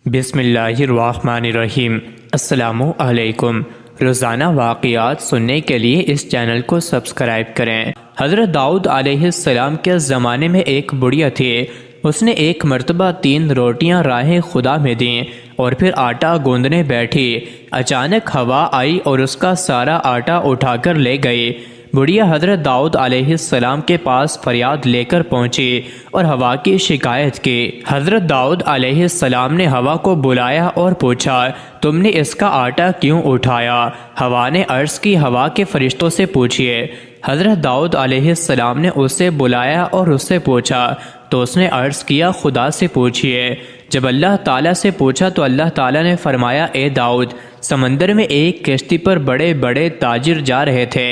بسم اللہ الرحمن الرحیم۔ السلام علیکم۔ روزانہ واقعات سننے کے لیے اس چینل کو سبسکرائب کریں۔ حضرت داؤد علیہ السلام کے زمانے میں ایک بڑھیا تھی۔ اس نے ایک مرتبہ 3 روٹیاں راہ خدا میں دیں اور پھر آٹا گوندنے بیٹھی۔ اچانک ہوا آئی اور اس کا سارا آٹا اٹھا کر لے گئی۔ بڑھیا حضرت داؤد علیہ السلام کے پاس فریاد لے کر پہنچی اور ہوا کی شکایت کی۔ حضرت داؤد علیہ السلام نے ہوا کو بلایا اور پوچھا، تم نے اس کا آٹا کیوں اٹھایا؟ ہوا نے عرض کی، ہوا کے فرشتوں سے پوچھئے۔ حضرت داؤد علیہ السلام نے اسے بلایا اور اس سے پوچھا تو اس نے عرض کیا، خدا سے پوچھئے۔ جب اللہ تعالیٰ سے پوچھا تو اللہ تعالیٰ نے فرمایا، اے داؤد، سمندر میں ایک کشتی پر بڑے بڑے تاجر جا رہے تھے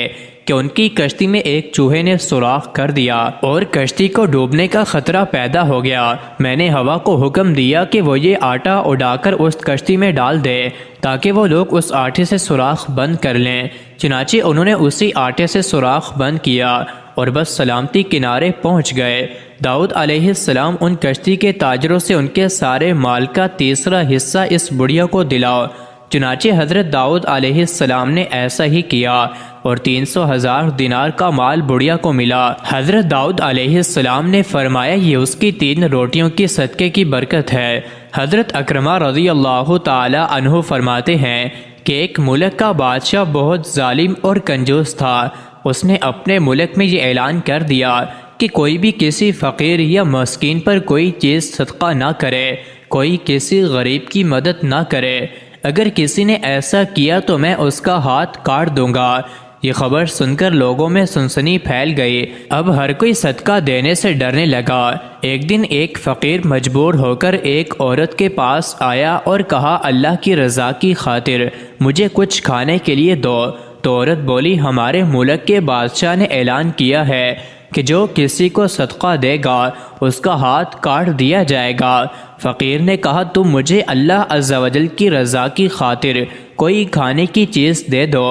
کہ ان کی کشتی میں ایک چوہے نے سوراخ کر دیا اور کشتی کو ڈوبنے کا خطرہ پیدا ہو گیا۔ میں نے ہوا کو حکم دیا کہ وہ یہ آٹا اڑا کر اس کشتی میں ڈال دے تاکہ وہ لوگ اس آٹے سے سوراخ بند کر لیں۔ چنانچہ انہوں نے اسی آٹے سے سوراخ بند کیا اور بس سلامتی کنارے پہنچ گئے۔ داؤد علیہ السلام، ان کشتی کے تاجروں سے ان کے سارے مال کا تیسرا حصہ اس بڑھیا کو دلاؤ۔ چنانچہ حضرت داؤد علیہ السلام نے ایسا ہی کیا اور 300,000 دینار کا مال بڑھیا کو ملا۔ حضرت داؤد علیہ السلام نے فرمایا، یہ اس کی 3 روٹیوں کی صدقے کی برکت ہے۔ حضرت اکرمہ رضی اللہ تعالی عنہ فرماتے ہیں کہ ایک ملک کا بادشاہ بہت ظالم اور کنجوس تھا۔ اس نے اپنے ملک میں یہ اعلان کر دیا کہ کوئی بھی کسی فقیر یا مسکین پر کوئی چیز صدقہ نہ کرے، کوئی کسی غریب کی مدد نہ کرے۔ اگر کسی نے ایسا کیا تو میں اس کا ہاتھ کاٹ دوں گا۔ یہ خبر سن کر لوگوں میں سنسنی پھیل گئی۔ اب ہر کوئی صدقہ دینے سے ڈرنے لگا۔ ایک دن ایک فقیر مجبور ہو کر ایک عورت کے پاس آیا اور کہا، اللہ کی رضا کی خاطر مجھے کچھ کھانے کے لیے دو۔ تو عورت بولی، ہمارے ملک کے بادشاہ نے اعلان کیا ہے کہ جو کسی کو صدقہ دے گا اس کا ہاتھ کاٹ دیا جائے گا۔ فقیر نے کہا، تم مجھے اللہ عز و جل کی رضا کی خاطر کوئی کھانے کی چیز دے دو۔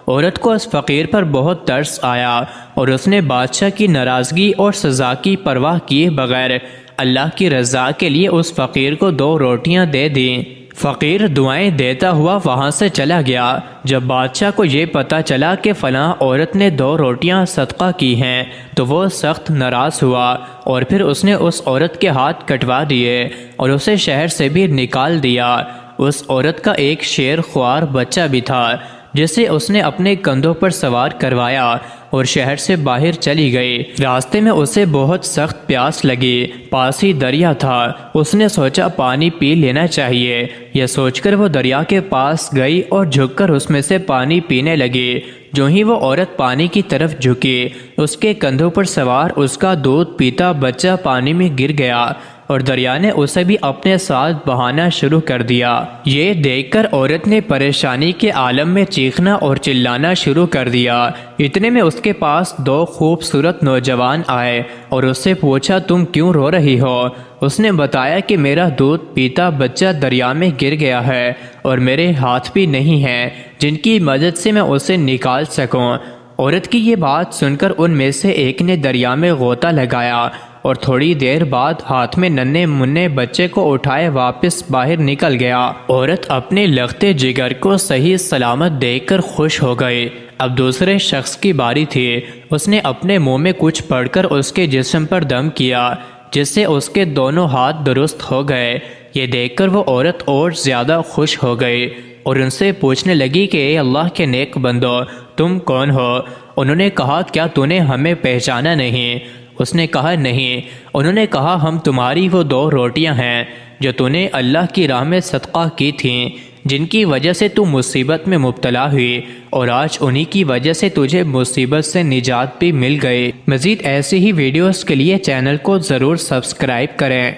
عورت کو اس فقیر پر بہت ترس آیا اور اس نے بادشاہ کی ناراضگی اور سزا کی پرواہ کیے بغیر اللہ کی رضا کے لیے اس فقیر کو 2 روٹیاں دے دیں۔ فقیر دعائیں دیتا ہوا وہاں سے چلا گیا۔ جب بادشاہ کو یہ پتہ چلا کہ فلاں عورت نے 2 روٹیاں صدقہ کی ہیں تو وہ سخت ناراض ہوا اور پھر اس نے اس عورت کے ہاتھ کٹوا دیے اور اسے شہر سے بھی نکال دیا۔ اس عورت کا ایک شیر خوار بچہ بھی تھا جسے اس نے اپنے کندھوں پر سوار کروایا اور شہر سے باہر چلی گئی۔ راستے میں اسے بہت سخت پیاس لگی، پاس ہی دریا تھا۔ اس نے سوچا پانی پی لینا چاہیے۔ یہ سوچ کر وہ دریا کے پاس گئی اور جھک کر اس میں سے پانی پینے لگی۔ جو ہی وہ عورت پانی کی طرف جھکی، اس کے کندھوں پر سوار اس کا دودھ پیتا بچہ پانی میں گر گیا اور دریا نے اسے بھی اپنے ساتھ بہانا شروع کر دیا۔ یہ دیکھ کر عورت نے پریشانی کے عالم میں چیخنا اور چلانا شروع کر دیا۔ اتنے میں اس کے پاس 2 خوبصورت نوجوان آئے اور اس سے پوچھا، تم کیوں رو رہی ہو؟ اس نے بتایا کہ میرا دودھ پیتا بچہ دریا میں گر گیا ہے اور میرے ہاتھ بھی نہیں ہیں جن کی مدد سے میں اسے نکال سکوں۔ عورت کی یہ بات سن کر ان میں سے ایک نے دریا میں غوطہ لگایا اور تھوڑی دیر بعد ہاتھ میں ننھے منھے بچے کو اٹھائے واپس باہر نکل گیا۔ عورت اپنے لختے جگر کو صحیح سلامت دیکھ کر خوش ہو گئی۔ اب دوسرے شخص کی باری تھی۔ اس نے اپنے منہ میں کچھ پڑھ کر اس کے جسم پر دم کیا جس سے اس کے دونوں ہاتھ درست ہو گئے۔ یہ دیکھ کر وہ عورت اور زیادہ خوش ہو گئی اور ان سے پوچھنے لگی کہ اے اللہ کے نیک بندو، تم کون ہو؟ انہوں نے کہا، کیا تو نے ہمیں پہچانا نہیں؟ اس نے کہا، نہیں۔ انہوں نے کہا، ہم تمہاری وہ 2 روٹیاں ہیں جو تو نے اللہ کی راہ میں صدقہ کی تھیں، جن کی وجہ سے تو مصیبت میں مبتلا ہوئی اور آج انہی کی وجہ سے تجھے مصیبت سے نجات بھی مل گئی۔ مزید ایسی ہی ویڈیوز کے لیے چینل کو ضرور سبسکرائب کریں۔